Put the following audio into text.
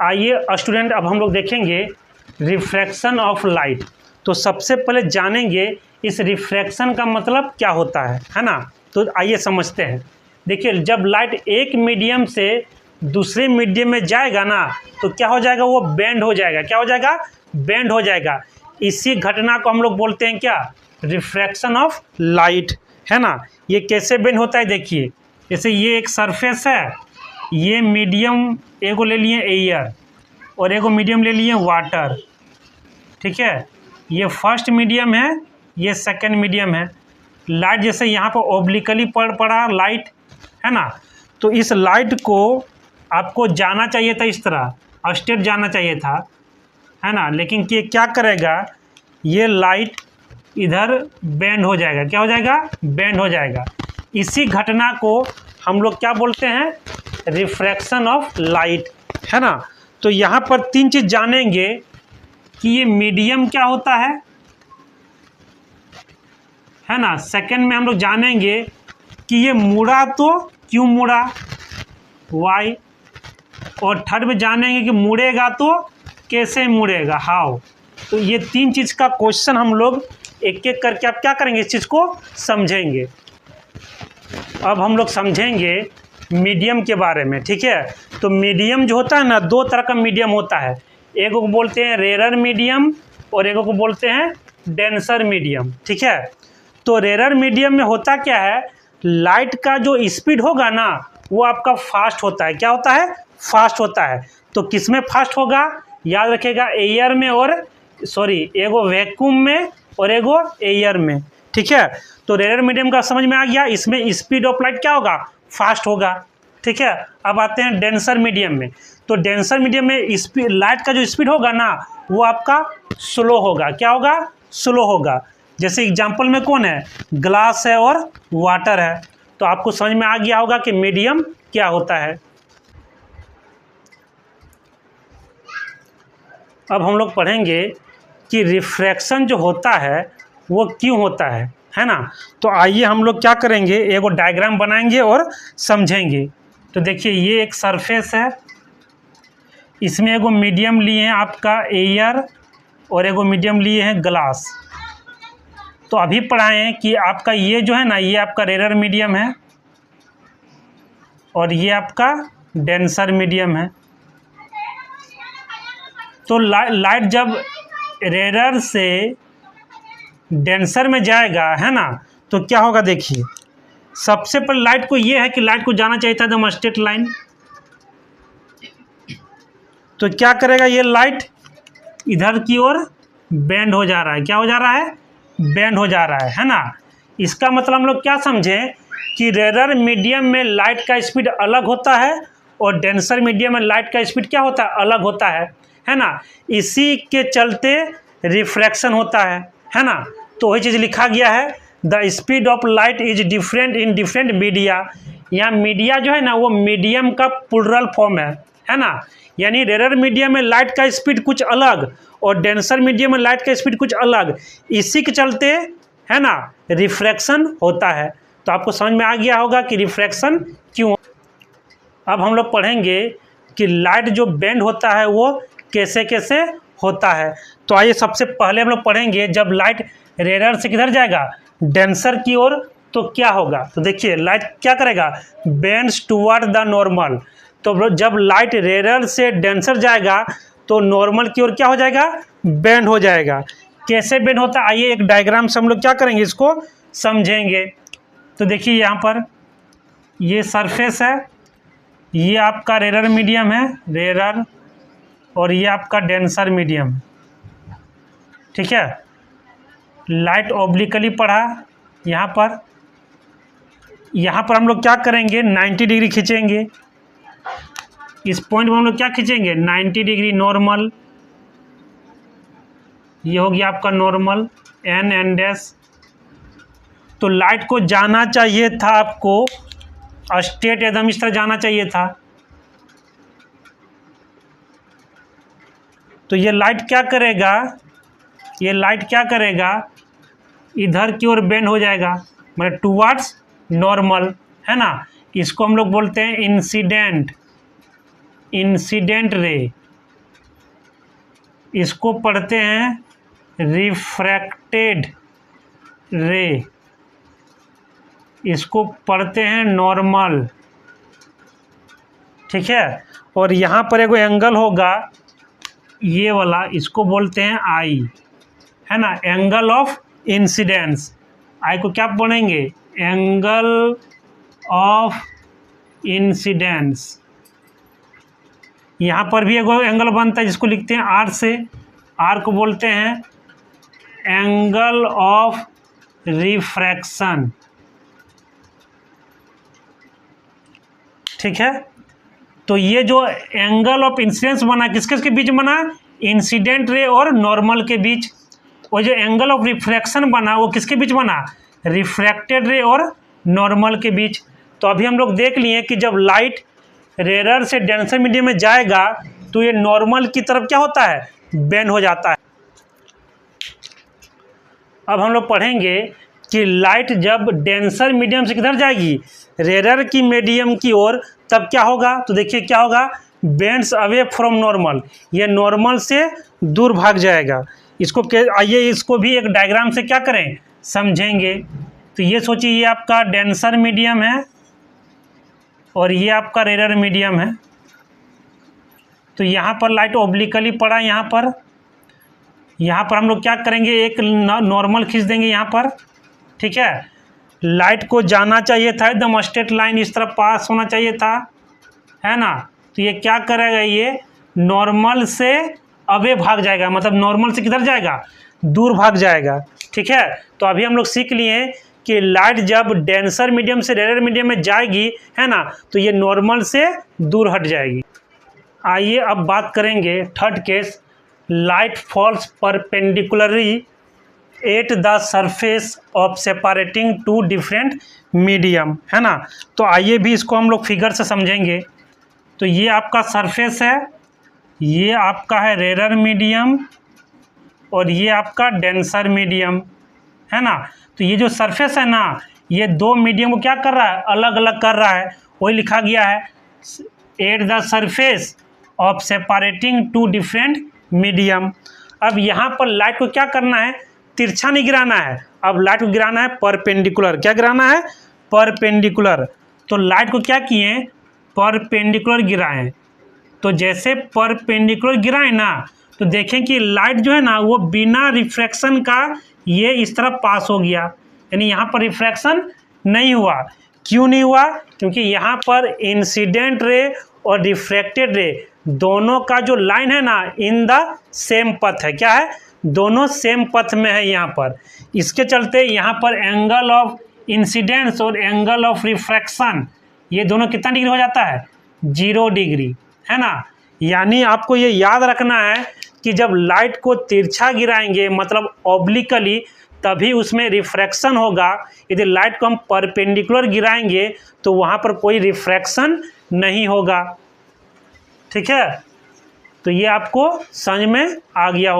आइए स्टूडेंट, अब हम लोग देखेंगे रिफ्रैक्शन ऑफ लाइट। तो सबसे पहले जानेंगे इस रिफ्रैक्शन का मतलब क्या होता है ना। तो आइए समझते हैं। देखिए, जब लाइट एक मीडियम से दूसरे मीडियम में जाएगा ना, तो क्या हो जाएगा, वो बेंड हो जाएगा। क्या हो जाएगा, बेंड हो जाएगा। इसी घटना को हम लोग बोलते हैं क्या, रिफ्रैक्शन ऑफ लाइट, है ना। ये कैसे बेंड होता है, देखिए। जैसे ये एक सरफेस है, ये मीडियम एगो ले लिए एयर और एगो मीडियम ले लिए वाटर, ठीक है। ये फर्स्ट मीडियम है, ये सेकंड मीडियम है। लाइट जैसे यहाँ पर ओब्लिकली पड़ा लाइट, है ना। तो इस लाइट को आपको जाना चाहिए था, इस तरह स्ट्रेट जाना चाहिए था, है ना। लेकिन ये क्या करेगा, ये लाइट इधर बेंड हो जाएगा। क्या हो जाएगा, बेंड हो जाएगा। इसी घटना को हम लोग क्या बोलते हैं, रिफ्रैक्शन ऑफ लाइट, है ना। तो यहाँ पर तीन चीज़ जानेंगे कि ये मीडियम क्या होता है ना। सेकंड में हम लोग जानेंगे कि ये मुड़ा तो क्यों मुड़ा, वाई। और थर्ड में जानेंगे कि मुड़ेगा तो कैसे मुड़ेगा, हाउ। तो ये तीन चीज़ का क्वेश्चन हम लोग एक एक करके आप क्या करेंगे, इस चीज़ को समझेंगे। अब हम लोग समझेंगे मीडियम के बारे में, ठीक है। तो मीडियम जो होता है ना, दो तरह का मीडियम होता है। एक को बोलते हैं रेयर मीडियम और एक को बोलते हैं डेंसर मीडियम, ठीक है। तो रेयर मीडियम में होता क्या है, लाइट का जो स्पीड होगा ना, वो आपका फास्ट होता है। क्या होता है, फास्ट होता है। तो किस में फास्ट होगा, याद रखिएगा, एयर में और एगो वैक्यूम में और एगो एयर में, ठीक है। तो रेयर मीडियम का समझ में आ गया। इसमें स्पीड ऑफ लाइट क्या होगा, फास्ट होगा, ठीक है। अब आते हैं डेंसर मीडियम में। तो डेंसर मीडियम में स्पीड, लाइट का जो स्पीड होगा ना, वो आपका स्लो होगा। क्या होगा, स्लो होगा। जैसे एग्जांपल में कौन है, ग्लास है और वाटर है। तो आपको समझ में आ गया होगा कि मीडियम क्या होता है। अब हम लोग पढ़ेंगे कि रिफ्रैक्शन जो होता है वो क्यों होता है ना। तो आइए हम लोग क्या करेंगे, एगो डायग्राम बनाएंगे और समझेंगे। तो देखिए, ये एक सरफेस है, इसमें एगो मीडियम लिए हैं आपका एयर और एगो मीडियम लिए हैं ग्लास। तो अभी पढ़ाए हैं कि आपका ये जो है ना, ये आपका रेयर मीडियम है और ये आपका डेंसर मीडियम है। तो लाइट जब रेयर से डेंसर में जाएगा, है ना, तो क्या होगा, देखिए। सबसे पहले लाइट को ये है कि लाइट को जाना चाहिए था एकदम स्ट्रेट लाइन। तो क्या करेगा, ये लाइट इधर की ओर बेंड हो जा रहा है। क्या हो जा रहा है, बेंड हो जा रहा है ना। इसका मतलब हम लोग क्या समझें कि रेयर मीडियम में लाइट का स्पीड अलग होता है और डेंसर मीडियम में लाइट का स्पीड क्या होता है, अलग होता है ना। इसी के चलते रिफ्रैक्शन होता है ना। तो वही चीज़ लिखा गया है, the speed of light is different in different media. यहाँ मीडिया जो है ना, वो मीडियम का प्लूरल फॉर्म है ना। यानी रेयर मीडियम में लाइट का स्पीड कुछ अलग और डेंसर मीडियम में लाइट का स्पीड कुछ अलग। इसी के चलते, है ना, रिफ्रैक्शन होता है। तो आपको समझ में आ गया होगा कि रिफ्रैक्शन क्यों। अब हम लोग पढ़ेंगे कि लाइट जो बेंड होता है वो कैसे कैसे होता है। तो आइए सबसे पहले हम लोग पढ़ेंगे, जब लाइट रेयर से किधर जाएगा, डेंसर की ओर, तो क्या होगा। तो देखिए, लाइट क्या करेगा, बेंड्स टुवर्ड द नॉर्मल। तो जब लाइट रेयर से डेंसर जाएगा तो नॉर्मल की ओर क्या हो जाएगा, बेंड हो जाएगा। कैसे बेंड होता है, आइए एक डायग्राम से हम लोग क्या करेंगे, इसको समझेंगे। तो देखिए, यहाँ पर ये सरफेस है, ये आपका रेयर मीडियम है, रेयर, और ये आपका डेंसर मीडियम, ठीक है। लाइट ऑब्लिकली पड़ा यहाँ पर हम लोग क्या करेंगे, 90 डिग्री खींचेंगे। इस पॉइंट में हम लोग क्या खींचेंगे, 90 डिग्री नॉर्मल। ये हो गया आपका नॉर्मल, एन डैश। तो लाइट को जाना चाहिए था आपको स्ट्रेट, एकदम इस तरह जाना चाहिए था। तो ये लाइट क्या करेगा, इधर की ओर बेंड हो जाएगा, मतलब टुवर्ड्स नॉर्मल, है ना। इसको हम लोग बोलते हैं इंसिडेंट रे, इसको पढ़ते हैं रिफ्रैक्टेड रे, इसको पढ़ते हैं नॉर्मल, ठीक है। और यहाँ पर एक एंगल होगा ये वाला, इसको बोलते हैं आई, है ना, एंगल ऑफ इंसिडेंस। आई को क्या बोलेंगे, एंगल ऑफ इंसिडेंस। यहाँ पर भी एक एंगल बनता है जिसको लिखते हैं आर से, आर को बोलते हैं एंगल ऑफ रिफ्रैक्शन, ठीक है। तो ये जो एंगल ऑफ इंसिडेंस बना किसके बीच बना, इंसिडेंट रे और नॉर्मल के बीच। और जो एंगल ऑफ रिफ्रैक्शन बना वो किसके बीच बना, रिफ्रैक्टेड रे और नॉर्मल के बीच। तो अभी हम लोग देख लिए कि जब लाइट रेयर से डेंसर मीडियम में जाएगा तो ये नॉर्मल की तरफ क्या होता है, बेंड हो जाता है। अब हम लोग पढ़ेंगे कि लाइट जब डेंसर मीडियम से किधर जाएगी, रेयर की मीडियम की ओर, तब क्या होगा। तो देखिए क्या होगा, बेंड्स अवे फ्रॉम नॉर्मल, ये नॉर्मल से दूर भाग जाएगा। इसको आइए इसको भी एक डायग्राम से क्या करें, समझेंगे। तो ये सोचिए ये आपका डेंसर मीडियम है और ये आपका रेयर मीडियम है। तो यहाँ पर लाइट ओब्लिकली पड़ा, यहाँ पर हम लोग क्या करेंगे, एक नॉर्मल खींच देंगे यहाँ पर, ठीक है। लाइट को जाना चाहिए था एकदम स्ट्रेट लाइन, इस तरफ पास होना चाहिए था, है ना। तो ये क्या करेगा, ये नॉर्मल से अवे भाग जाएगा, मतलब नॉर्मल से किधर जाएगा, दूर भाग जाएगा, ठीक है। तो अभी हम लोग सीख लिए कि लाइट जब डेंसर मीडियम से रेयर मीडियम में जाएगी, है ना, तो ये नॉर्मल से दूर हट जाएगी। आइए अब बात करेंगे third case, light falls perpendicularly at the surface of separating two different medium, है ना। तो आइए भी इसको हम लोग फिगर से समझेंगे। तो ये आपका सरफेस है, ये आपका है रेयर मीडियम और ये आपका डेंसर मीडियम, है ना। तो ये जो सरफेस है ना, ये दो मीडियम को क्या कर रहा है, अलग अलग कर रहा है। वही लिखा गया है at the surface of separating two different medium. अब यहाँ पर लाइट को क्या करना है, तिरछा नहीं गिराना है, अब लाइट को गिराना है परपेंडिकुलर। क्या गिराना है, परपेंडिकुलर। तो लाइट को क्या किए, परपेंडिकुलर गिराएं। तो जैसे परपेंडिकुलर गिराएं ना, तो देखें कि लाइट जो है ना वो बिना रिफ्रैक्शन का ये इस तरफ पास हो गया, यानी यहाँ पर रिफ्रैक्शन नहीं हुआ। क्यों नहीं हुआ, क्योंकि यहाँ पर इंसिडेंट रे और रिफ्रैक्टेड रे दोनों का जो लाइन है ना इन द सेम पथ है। क्या है, दोनों सेम पथ में है यहाँ पर। इसके चलते यहाँ पर एंगल ऑफ इंसिडेंस और एंगल ऑफ रिफ्रैक्शन ये दोनों कितना डिग्री हो जाता है, 0 डिग्री, है ना। यानी आपको ये याद रखना है कि जब लाइट को तिरछा गिराएंगे मतलब ऑब्लिकली, तभी उसमें रिफ्रैक्शन होगा। यदि लाइट को हम परपेंडिकुलर गिराएंगे तो वहाँ पर कोई रिफ्रैक्शन नहीं होगा, ठीक है। तो ये आपको समझ में आ गया होगा।